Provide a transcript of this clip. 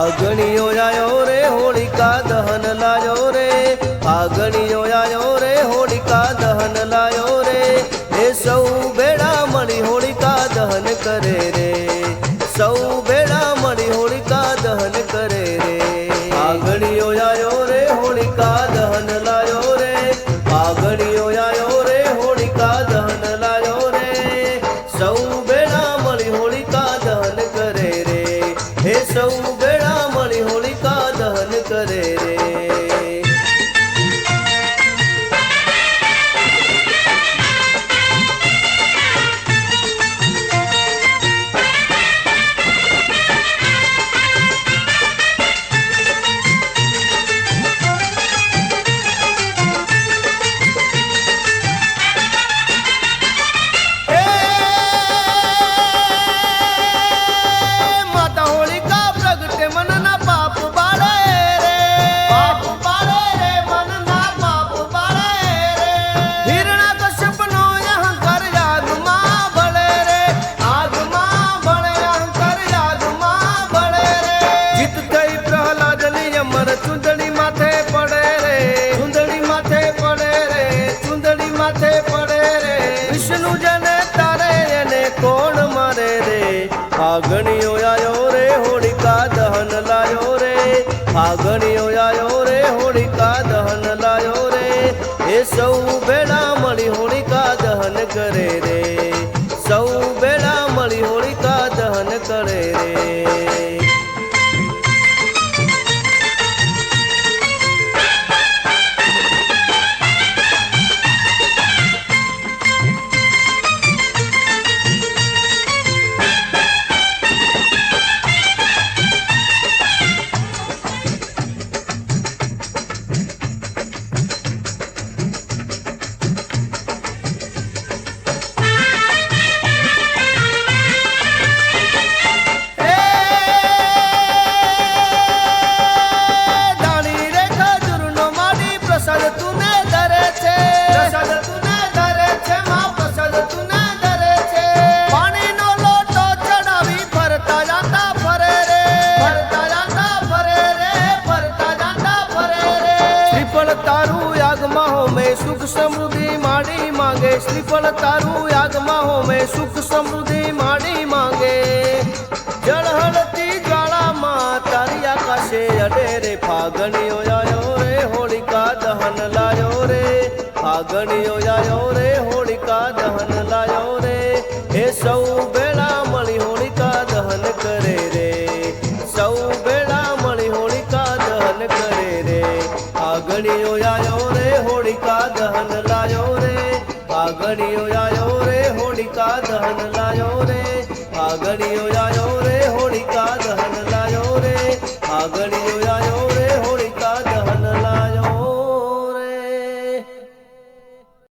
फागणियो आयो रे होलिका दहन लायो रे, फागणियो आयो रे होलिका दहन लायो रे। हे सौ बेड़ा मळी होलिका दहन करे रे, सौ बेड़ा मळी होलिका दहन करे रे। फागणियो आयो रे होलिका दहन लायो रे, फागणियो आयो रे होलिका दहन लायो रे। सौ बेड़ा मळी होलिका दहन करे रे, हे सौ बेड़ा मळी होलिका दहन करे रे। फागणियो आयो रे होलिका दहन लायो रे, फागणियो आयो रे होलिका दहन लायो रे। हे सौ बेड़ा मळी होलिका दहन करे रे, सौ बेड़ा मळी होलिका दहन करे रे। सुख समृद्धि माड़ी मांगे, श्रीफल तारू यागमा हो में सुख समृद्धि माड़ी मांगे। जलहलती ज्वाला मां तारी आकाशे अडे रे, फागणियो आयो रे होलिका दहन लायो रे, फागणियो आयो रे होलिका दहन लायो रे। हे सौ बेड़ा मळी होलिका दहन करे रे, सौ बेड़ा मळी होलिका दहन करे रे। फागणियो आयो रे होलिका दहन लायो रे, फागणियो आयो रे होलिका दहन लायो रे, फागणियो आयो रे होलिका दहन लायो रे, फागणियो